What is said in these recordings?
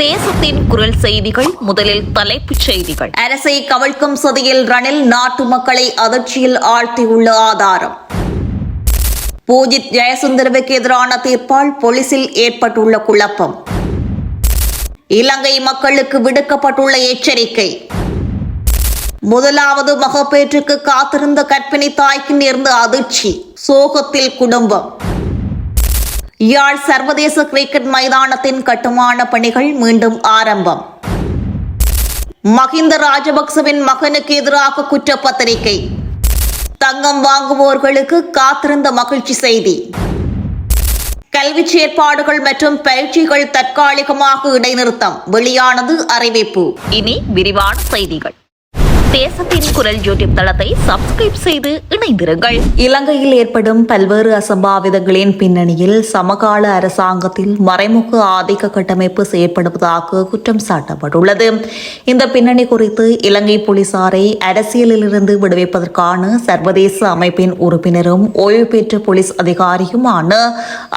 தேசத்தின் குரல் செய்திகள். முதலில் தலைப்புச் செய்திகள். அரசை கவிழ்க்கும் சதியில் ரணில் நாட்டு மக்களை அதிர்ச்சியில் ஆழ்த்தியுள்ள ஆதாரம். பூஜித் ஜெயசுந்தரவுக்கு எதிரான தீர்ப்பால் போலீசில் ஏற்பட்டுள்ள குழப்பம். இலங்கை மக்களுக்கு விடுக்கப்பட்டுள்ள எச்சரிக்கை. முதலாவது மகப்பேற்றுக்கு காத்திருந்த கர்ப்பிணி தாய்க்கு நேர்ந்த அதிர்ச்சி, சோகத்தில் குடும்பம். யாழ் சர்வதேச கிரிக்கெட் மைதானத்தின் கட்டுமான பணிகள் மீண்டும் ஆரம்பம். மஹிந்த ராஜபக்சவின் மகனுக்கு எதிராக குற்றப்பத்திரிகை. தங்கம் வாங்குவோர்களுக்கு காத்திருந்த மகிழ்ச்சி செய்தி. கல்வி செயற்பாடுகள் மற்றும் பயிற்சிகள் தற்காலிகமாக இடைநிறுத்தம், வெளியானது அறிவிப்பு. இனி விரிவான செய்திகள். தேசத்தின் குரல் யூடியூப் தளத்தை சப்ஸ்கிரைப் செய்து இணைந்திருங்கள். இலங்கையில் ஏற்படும் பல்வேறு அசம்பாவிதங்களின் பின்னணியில் சமகால அரசாங்கத்தில் மறைமுக ஆதிக்க கட்டமைப்பு செயற்படுவதாக குற்றம் சாட்டப்பட்டுள்ளது. இந்த பின்னணி குறித்து இலங்கை போலீசாரை அரசியலிலிருந்து விடுவிப்பதற்கான சர்வதேச அமைப்பின் உறுப்பினரும் ஓய்வு பெற்ற போலீஸ் அதிகாரியுமான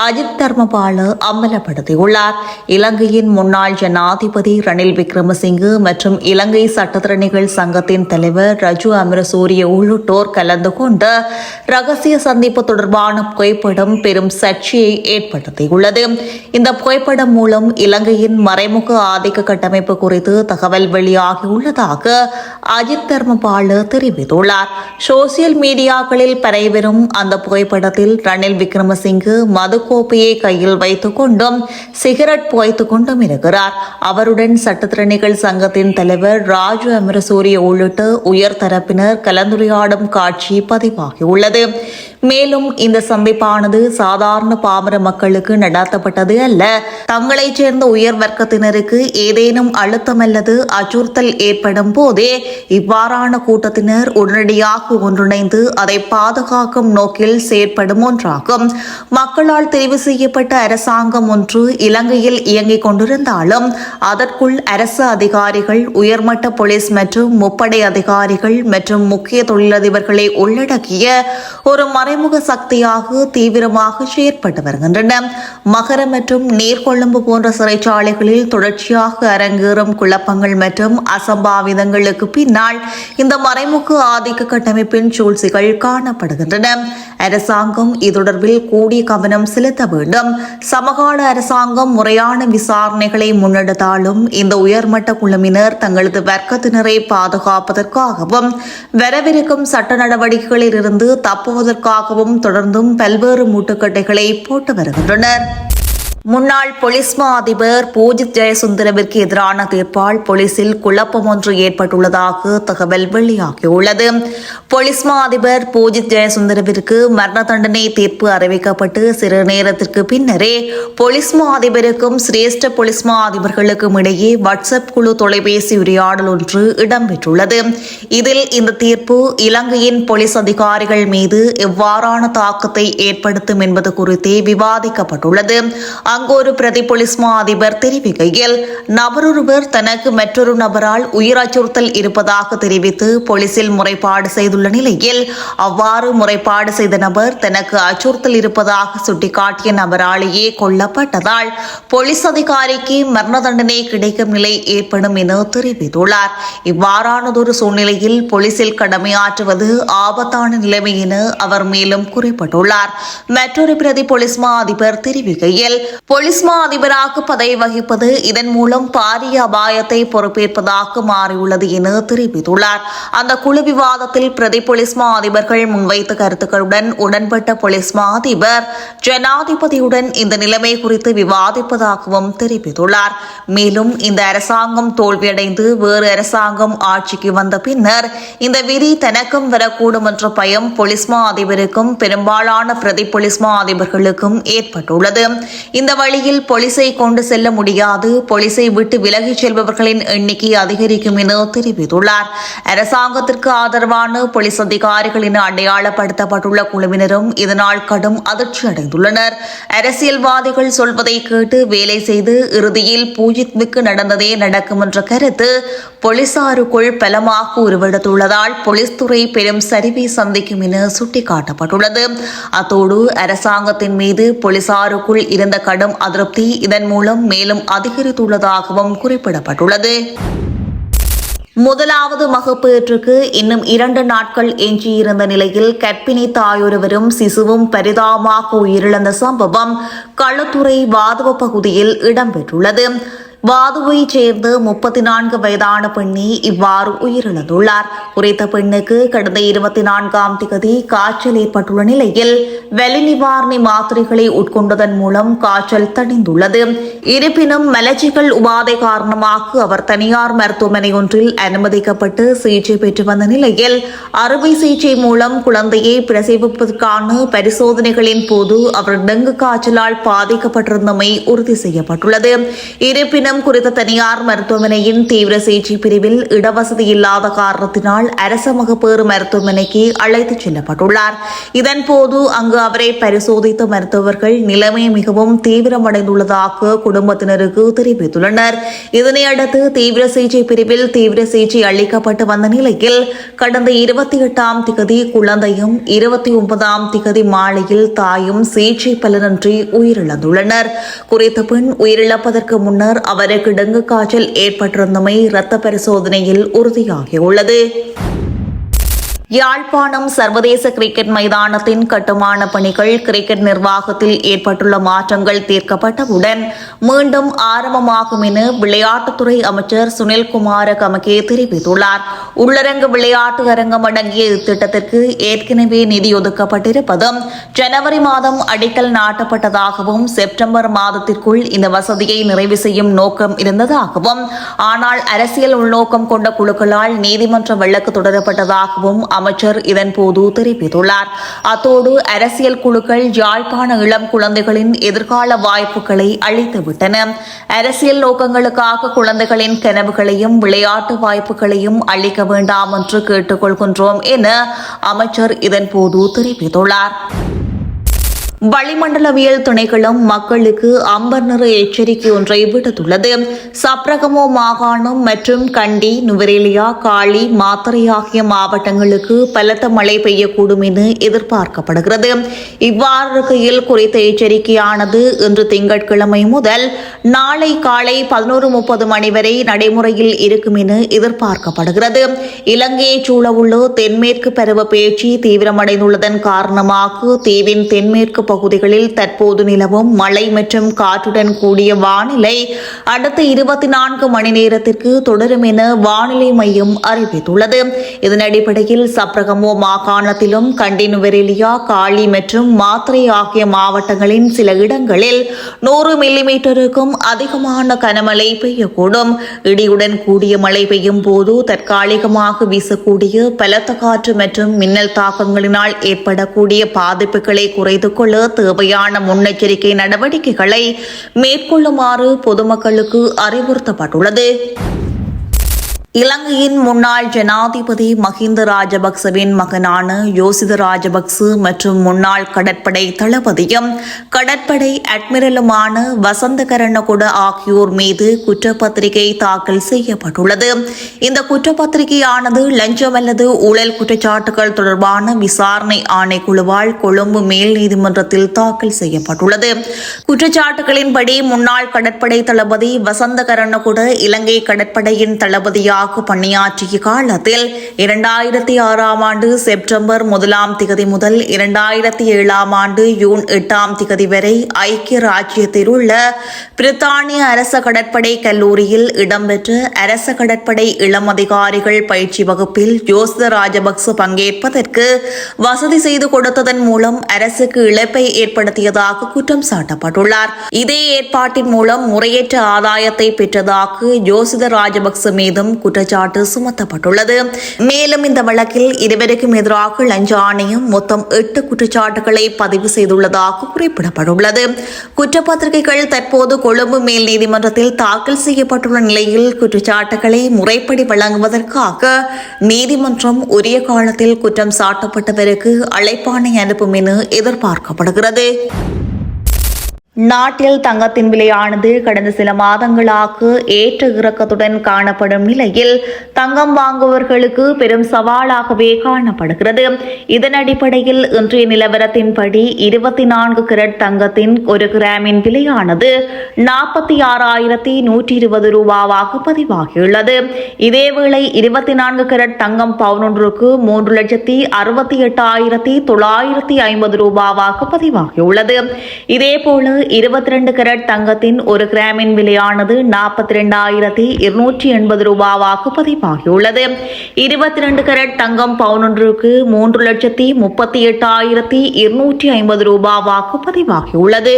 அஜித் தர்மபால அம்பலப்படுத்தியுள்ளார். இலங்கையின் முன்னாள் ஜனாதிபதி ரணில் விக்ரமசிங்கே மற்றும் இலங்கை சட்டத்திறனிகள் சங்கத்தின் தலைவர் ரஜு அமரசூரிய உள்ளிட்டோர் கலந்து கொண்ட ரகசிய சந்திப்பு தொடர்பான புகைப்படம் பெரும் சர்ச்சையை ஏற்படுத்தியுள்ளது. இந்த புகைப்படம் மூலம் இலங்கையின் மறைமுக ஆதிக்க கட்டமைப்பு குறித்து தகவல் வெளியாகியுள்ளதாக அஜித் தர்மபால தெரிவித்துள்ளார். சோசியல் மீடியாக்களில் பரவிவரும் அந்த புகைப்படத்தில் ரணில் விக்ரமசிங்கே மதுக்கோப்பையை கையில் வைத்துக் கொண்டும் சிகரெட் புகைத்துக் கொண்டும் இருக்கிறார். அவருடன் சட்டத்திறனிகள் சங்கத்தின் தலைவர் ராஜு அமரசூரிய உள்ளிட்ட உயர் தரப்பினர் கலந்துரையாடும் காட்சி பதிவாகியுள்ளது. மேலும் இந்த சந்திப்பானது சாதாரண பாமர மக்களுக்கு நடத்தப்பட்டது அல்ல. தங்களைச் சேர்ந்த உயர் வர்க்கத்தினருக்கு ஏதேனும் அழுத்தம் அல்லது அச்சுறுத்தல் ஏற்படும் போதே இவ்வாறான கூட்டத்தினர் உடனடியாக ஒன்றிணைந்து அதை பாதுகாக்கும் நோக்கில் செயற்படும் ஒன்றாகும். மக்களால் தெரிவு செய்யப்பட்ட அரசாங்கம் ஒன்று இலங்கையில் இயங்கிக் கொண்டிருந்தாலும் அதற்குள் அரசு அதிகாரிகள், உயர்மட்ட போலீஸ் மற்றும் முப்படை அதிகாரிகள் மற்றும் முக்கிய தொழிலதிபர்களை உள்ளடக்கிய ஒரு மறைமுக சக்தியாக தீவிரமாக செயற்பட்டு வருகின்றன. மகர மற்றும் நீர்கொழும்பு போன்ற சிறைச்சாலைகளில் தொடர்ச்சியாக அரங்கேறும் குழப்பங்கள் மற்றும் அசம்பாவிதங்களுக்கு பின்னால் இந்த மறைமுக ஆதிக்க கட்டமைப்பின் சூழ்ச்சிகள் காணப்படுகின்றன. அரசாங்கம் இது தொடர்பில் கூடிய கவனம் செலுத்த வேண்டும். சமகால அரசாங்கம் முறையான விசாரணைகளை முன்னெடுத்தாலும் இந்த உயர்மட்ட குழுவினர் தங்களது வர்க்கத்தினரை பாதுகாப்பதற்காகவும் வரவிருக்கும் சட்ட நடவடிக்கைகளில் இருந்து தப்புவதற்காகவும் தொடர்ந்தும் பல்வேறு முட்டுக்கட்டைகளை போட்டு வருகின்றனர். முன்னாள் போலீஸ் மா அதிபர் பூஜித் ஜெயசுந்தரவிற்கு எதிரான தீர்ப்பால் போலீசில் குழப்பம் ஒன்று ஏற்பட்டுள்ளதாக தகவல் வெளியாகியுள்ளது. போலீஸ் மா அதிபர் பூஜித் ஜெயசுந்தரவிற்கு மரண தண்டனை தீர்ப்பு அறிவிக்கப்பட்டு சிறு நேரத்திற்கு பின்னரே போலீஸ் மா அதிபருக்கும் சிரேஷ்ட போலீஸ் மா அதிபர்களுக்கும் இடையே வாட்ஸ்அப் குழு தொலைபேசி உரையாடல் ஒன்று இடம்பெற்றுள்ளது. இதில் இந்த தீர்ப்பு இலங்கையின் போலீஸ் அதிகாரிகள் மீது எவ்வாறான தாக்கத்தை ஏற்படுத்தும் என்பது குறித்தே விவாதிக்கப்பட்டுள்ளது. அங்கு ஒரு பிரதி போலீஸ் மா அதிபர் தெரிவிக்கையில், நபரொருவர் தனக்கு மற்றொரு நபரால் உயிர் அச்சுறுத்தல் இருப்பதாக தெரிவித்து போலீசில் முறைப்பாடு செய்துள்ள நிலையில் அவ்வாறு முறைப்பாடு செய்த நபர் தனக்கு அச்சுறுத்தல் இருப்பதாக சுட்டிக்காட்டிய நபராலேயே கொல்லப்பட்டதால் போலீஸ் அதிகாரிக்கு மரண தண்டனை கிடைக்கும் நிலை ஏற்படும் என தெரிவித்துள்ளார். இவ்வாறானதொரு சூழ்நிலையில் போலீசில் கடமையாற்றுவது ஆபத்தான நிலைமை என அவர் மேலும் குறிப்பிட்டுள்ளார். மற்றொரு பிரதி போலீஸ் மா அதிபர் தெரிவிக்கையில், போலீஸ் மா அதிபராக பதவி வகிப்பது இதன் மூலம் பாரிய அபாயத்தை பொறுப்பேற்பதாக மாறியுள்ளது என தெரிவித்துள்ளார். அந்த குழு விவாதத்தில் பிரதி போலீஸ் மா அதிபர்கள் முன்வைத்த கருத்துக்களுடன் உடன்பட்ட போலீஸ் மா அதிபர் ஜனாதிபதியுடன் இந்த நிலைமை குறித்து விவாதிப்பதாகவும் தெரிவித்துள்ளார். மேலும் இந்த அரசாங்கம் தோல்வியடைந்து வேறு அரசாங்கம் ஆட்சிக்கு வந்த பின்னர் இந்த விதி தனக்கும் வரக்கூடும் என்ற பயம் போலீஸ் மா அதிபருக்கும் பெரும்பாலான பிரதி போலீஸ் மா அதிபர்களுக்கும் ஏற்பட்டுள்ளது. இந்த வழியில் போலீஸை கொண்டு செல்ல முடியாது, போலீஸை விட்டு விலகிச் செல்பவர்களின் எண்ணிக்கை அதிகரிக்கும் என தெரிவித்துள்ளார். அரசாங்கத்திற்கு ஆதரவான போலீஸ் அதிகாரிகள் என அடையாளப்படுத்தப்பட்டுள்ள குழுவினரும் இதனால் கடும் அதிர்ச்சி அடைந்துள்ளனர். அரசியல்வாதிகள் சொல்வதை கேட்டு வேலை செய்து இறுதியில் பூஜித்மிக்கு நடந்ததே நடக்கும் என்ற கருத்து போலீசாருக்குள் பலமாக உருவெடுத்துள்ளதால் போலீஸ் துறை பெரும் சரிவை சந்திக்கும் என சுட்டிக்காட்டப்பட்டுள்ளது. அத்தோடு அரசாங்கத்தின் மீது போலீசாருக்குள் இருந்த கடும் ஏற்படும் அதிருப்தி இதன் மூலம் மேலும் அதிகரித்துள்ளதாகவும் குறிப்பிடப்பட்டுள்ளது. முதலாவது மகப்பேற்றுக்கு இன்னும் 2 நாட்கள் எஞ்சியிருந்த நிலையில் கர்ப்பிணி தாயொருவரும் சிசுவும் பரிதாபமாக உயிரிழந்த சம்பவம் களுத்துறை வாதுவ பகுதியில் இடம்பெற்றுள்ளது. வாதுவைச் சேர்ந்த 34 வயதான பெண்ணே இவ்வாறு உயிரிழந்துள்ளார். குறித்த பெண்ணுக்கு கடந்த 24ஆம் தேதி காய்ச்சல் ஏற்பட்டுள்ள நிலையில் வலி நிவாரணி மாத்திரைகளை உட்கொண்டதன் மூலம் காய்ச்சல் தணிந்துள்ளது. இருப்பினும் மலச்சிக்கல் உபாதை காரணமாக அவர் தனியார் மருத்துவமனை ஒன்றில் அனுமதிக்கப்பட்டு சிகிச்சை பெற்று வந்த நிலையில் அறுவை சிகிச்சை மூலம் குழந்தையை பிரசவிப்பதற்கான பரிசோதனைகளின் போது அவர் டெங்கு காய்ச்சலால் பாதிக்கப்பட்டிருந்தமை உறுதி செய்யப்பட்டுள்ளது. இருப்பினும் குறித்த தனியார் மருத்துவமனையின் தீவிர சிகிச்சை பிரிவில் இடவசதி இல்லாத காரணத்தினால் அரசு மகப்பேறு மருத்துவமனைக்கு அழைத்துச் செல்லப்பட்டுள்ளார். இதன்போது அங்கு அவரை பரிசோதித்த மருத்துவர்கள் நிலைமை மிகவும் தீவிரமடைந்துள்ளதாக குடும்பத்தினருக்கு தெரிவித்துள்ளனர். இதனையடுத்து தீவிர சிகிச்சை பிரிவில் தீவிர சிகிச்சை அளிக்கப்பட்டு வந்த நிலையில் கடந்த 28ஆம் தேதி குழந்தையும் 29ஆம் தேதி மாலையில் தாயும் சிகிச்சை பலனின்றி உயிரிழந்துள்ளனர். குறித்த பெண் உயிரிழப்பதற்கு முன்னர் அவருக்கு டெங்கு காய்ச்சல் ஏற்பட்டிருந்தமை இரத்த பரிசோதனையில் உறுதியாகியுள்ளது. யாழ்ப்பாணம் சர்வதேச கிரிக்கெட் மைதானத்தின் கட்டுமான பணிகள் கிரிக்கெட் நிர்வாகத்தில் ஏற்பட்டுள்ள மாற்றங்கள் தீர்க்கப்பட்டவுடன் மீண்டும் ஆரம்பமாகும் என விளையாட்டுத்துறை அமைச்சர் சுனில்குமார கமகே தெரிவித்துள்ளார். உள்ளரங்கு விளையாட்டு அரங்கம் அடங்கிய இத்திட்டத்திற்கு ஏற்கனவே நிதி ஒதுக்கப்பட்டிருப்பதும் ஜனவரி மாதம் அடிக்கல் நாட்டப்பட்டதாகவும் செப்டம்பர் மாதத்திற்குள் இந்த வசதியை நிறைவு செய்யும் நோக்கம் இருந்ததாகவும் ஆனால் அரசியல் உள்நோக்கம் கொண்ட குழுக்களால் நீதிமன்ற வழக்கு தொடரப்பட்டதாகவும் அமைச்சர் இதன்போது தெரிவித்துள்ளார். அத்தோடு அரசியல் குழுக்கள் யாழ்ப்பாண இளம் குழந்தைகளின் எதிர்கால வாய்ப்புகளை அளித்துவிட்டன. அரசியல் நோக்கங்களுக்காக குழந்தைகளின் கனவுகளையும் விளையாட்டு வாய்ப்புகளையும் அளிக்க வேண்டாம் என்று கேட்டுக்கொள்கின்றோம் என அமைச்சர் இதன்போது தெரிவித்துள்ளார். வளிமண்டலவியல் திணைக்களம் மக்களுக்கு அம்பர் நிற எச்சரிக்கை ஒன்றை விடுத்துள்ளது. சப்ரகமோ மாகாணம் மற்றும் கண்டி, நுவரெலியா, காலி, மாத்தறை ஆகிய மாவட்டங்களுக்கு பலத்த மழை பெய்யக்கூடும் என எதிர்பார்க்கப்படுகிறது. இவ்வாறு இருக்கையில் குறித்த எச்சரிக்கையானது இன்று திங்கட்கிழமை முதல் நாளை காலை 11:30 மணி வரை நடைமுறையில் இருக்கும் என எதிர்பார்க்கப்படுகிறது. இலங்கையை சூழவுள்ள தென்மேற்கு பருவ பேச்சு தீவிரமடைந்துள்ளதன் காரணமாக தீவின் தென்மேற்கு பகுதிகளில் தற்போது நிலவும் மழை மற்றும் காற்றுடன் கூடிய வானிலை அடுத்த 24 மணி நேரத்திற்கு தொடரும் என வானிலை மையம் அறிவித்துள்ளது. இதன் அடிப்படையில் சப்ரகமோ மாகாணத்திலும் கண்டி, நுவரெலியா, காலி மற்றும் மாத்தறை ஆகிய மாவட்டங்களின் சில இடங்களில் 100 மில்லிமீட்டருக்கும் அதிகமான கனமழை பெய்யக்கூடும். இடியுடன் கூடிய மழை பெய்யும் போது தற்காலிகமாக வீசக்கூடிய பலத்த காற்று மற்றும் மின்னல் தாக்கங்களினால் ஏற்படக்கூடிய பாதிப்புகளை குறைத்துக் கொள்ள தேவையான முன்னெச்சரிக்கை நடவடிக்கைகளை மேற்கொள்ளுமாறு பொதுமக்களுக்கு அறிவுறுத்தப்பட்டுள்ளது. இலங்கையின் முன்னாள் ஜனாதிபதி மஹிந்த ராஜபக்சவின் மகனான யோசித ராஜபக்ச மற்றும் முன்னாள் கடற்படை தளபதியும் கடற்படை அட்மிரலுமான வசந்த கரணகுட ஆகியோர் மீது குற்றப்பத்திரிகை தாக்கல் செய்யப்பட்டுள்ளது. இந்த குற்றப்பத்திரிகையானது லஞ்சம் அல்லது ஊழல் குற்றச்சாட்டுகள் தொடர்பான விசாரணை ஆணைக்குழுவால் கொழும்பு மேல் நீதிமன்றத்தில் தாக்கல் செய்யப்பட்டுள்ளது. குற்றச்சாட்டுகளின்படி முன்னாள் கடற்படை தளபதி வசந்த கரணகுட இலங்கை கடற்படையின் தளபதியாக பணியாற்றிய காலத்தில் 2006ஆம் ஆண்டு செப்டம்பர் 1ஆம் தேதி முதல் 2007ஆம் ஆண்டு ஜூன் 8ஆம் தேதி வரை ஐக்கிய ராஜ்யத்தில் உள்ள பிரித்தானிய அரச கடற்படை கல்லூரியில் இடம்பெற்ற அரச கடற்படை இளம் அதிகாரிகள் பயிற்சி வகுப்பில் யோசித ராஜபக்ச பங்கேற்பதற்கு வசதி செய்து கொடுத்ததன் மூலம் அரசுக்கு இழப்பை ஏற்படுத்தியதாக குற்றம் சாட்டப்பட்டுள்ளார். இதே ஏற்பாட்டின் மூலம் முறையற்ற ஆதாயத்தை பெற்றதாக யோசித ராஜபக்ச மீதும் குற்றச்சாட்டு சுமத்தப்பட்டுள்ளது. மேலும் இந்த வழக்கில் இருவருக்கும் எதிராக லஞ்ச ஆணையம் மொத்தம் 8 குற்றச்சாட்டுகளை பதிவு செய்துள்ளதாக குறிப்பிடப்பட்டுள்ளது. குற்றப்பத்திரிகைகள் தற்போது கொழும்பு மேல் நீதிமன்றத்தில் தாக்கல் செய்யப்பட்டுள்ள நிலையில் குற்றச்சாட்டுகளை முறைப்படி வழங்குவதற்காக நீதிமன்றம் உரிய காலத்தில் குற்றம் சாட்டப்பட்டவருக்கு அழைப்பாணை அனுப்பும் என எதிர்பார்க்கப்படுகிறது. நாட்டில் தங்கத்தின் விலையானது கடந்த சில மாதங்களாக ஏற்ற இறக்கத்துடன் காணப்படும் நிலையில் தங்கம் வாங்குபவர்களுக்கு பெரும் சவாலாகவே காணப்படுகிறது. இதன் அடிப்படையில் இன்றைய நிலவரத்தின்படி 24 கேரட் தங்கத்தின் 1 கிராமின் விலையானது 46,120 ரூபாவாக பதிவாகியுள்ளது. இதேவேளை 24 கேரட் தங்கம் பவுன் ஒன்றுக்கு 3,68,950 ரூபாவாக பதிவாகியுள்ளது. இதேபோல 22 கேரட் தங்கத்தின் 1 கிராமின் விலையானது 42,280 ரூபாவாக பதிவாகியுள்ளது. 22 கேரட் தங்கம் பவுன் ஒன்றுக்கு 3,38,250 ரூபாவாக பதிவாகியுள்ளது.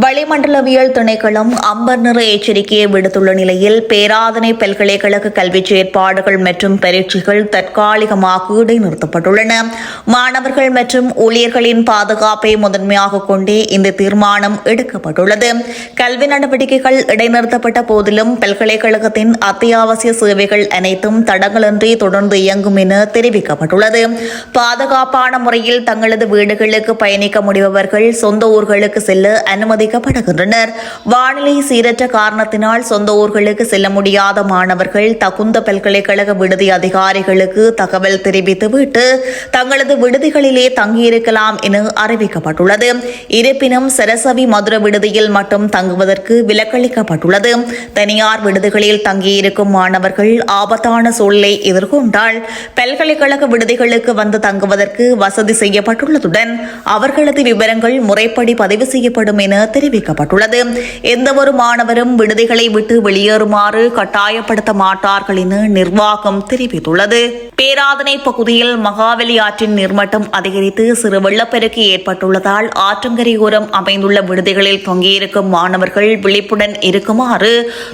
வளிமண்டலவியல் திணைக்களம் அம்பர் நிற எச்சரிக்கையை விடுத்துள்ள நிலையில் பேராதனை பல்கலைக்கழக கல்வி செயற்பாடுகள் மற்றும் பரீட்சைகள் தற்காலிகமாக இடைநிறுத்தப்பட்டுள்ளன. மாணவர்கள் மற்றும் ஊழியர்களின் பாதுகாப்பை முதன்மையாக கொண்டே இந்த தீர்மானம் எடுக்கப்பட்டுள்ளது. கல்வி நடவடிக்கைகள் இடைநிறுத்தப்பட்ட போதிலும் பல்கலைக்கழகத்தின் அத்தியாவசிய சேவைகள் அனைத்தும் தடங்களின்றி தொடர்ந்து இயங்கும் என தெரிவிக்கப்பட்டுள்ளது. பாதுகாப்பான முறையில் தங்களது வீடுகளுக்கு பயணிக்க முடிபவர்கள் சொந்த ஊர்களுக்கு செல்ல அனுமதிக்கப்படுகின்றனர். வானிலை சீரற்ற காரணத்தினால் சொந்த ஊர்களுக்கு செல்ல முடியாத மாணவர்கள் தகுந்த பல்கலைக்கழக விடுதி அதிகாரிகளுக்கு தகவல் தெரிவித்துவிட்டு தங்களது விடுதிகளிலே தங்கியிருக்கலாம் என அறிவிக்கப்பட்டுள்ளது. இருப்பினும் சரசவி மதுர விடுதியில் மட்டும் தங்குவதற்கு விலக்களிக்கப்பட்டுள்ளது. தனியார் விடுதிகளில் தங்கியிருக்கும் மாணவர்கள் ஆபத்தான சூழலை எதிர்கொண்டால் பல்கலைக்கழக விடுதிகளுக்கு வந்து தங்குவதற்கு வசதி செய்யப்பட்டுள்ளதுடன் அவர்களது விவரங்கள் முறைப்படி பதிவு செய்யப்படும் என தெரிவிக்கப்பட்டுள்ளது. எந்தவொரு மாணவரும் விடுதிகளை விட்டு வெளியேறுமாறு கட்டாயப்படுத்த மாட்டார்கள் என நிர்வாகம் தெரிவித்துள்ளது. பேராதனை பகுதியில் மகாவலி ஆற்றின் நீர்மட்டம் அதிகரித்து சிறு வெள்ளப்பெருக்கு ஏற்பட்டுள்ளதால் ஆற்றங்கரையோரம் அமைந்துள்ள விடுதிகளில் தொங்கியிருக்கும் மாணவர்கள் விழிப்புடன் இருக்குமாறு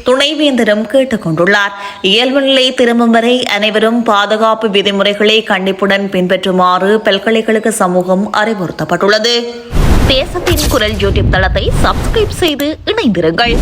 துணைவேந்தரும் கேட்டுக் கொண்டுள்ளார். இயல்பு நிலை திரும்பும் வரை அனைவரும் பாதுகாப்பு விதிமுறைகளை கண்டிப்புடன் பின்பற்றுமாறு பல்கலைக்கழக சமூகம் அறிவுறுத்தப்பட்டுள்ளது. தேசத்தின் குரல் யூடியூப் தளத்தை சப்ஸ்கிரைப் செய்து இணைந்திருங்கள்.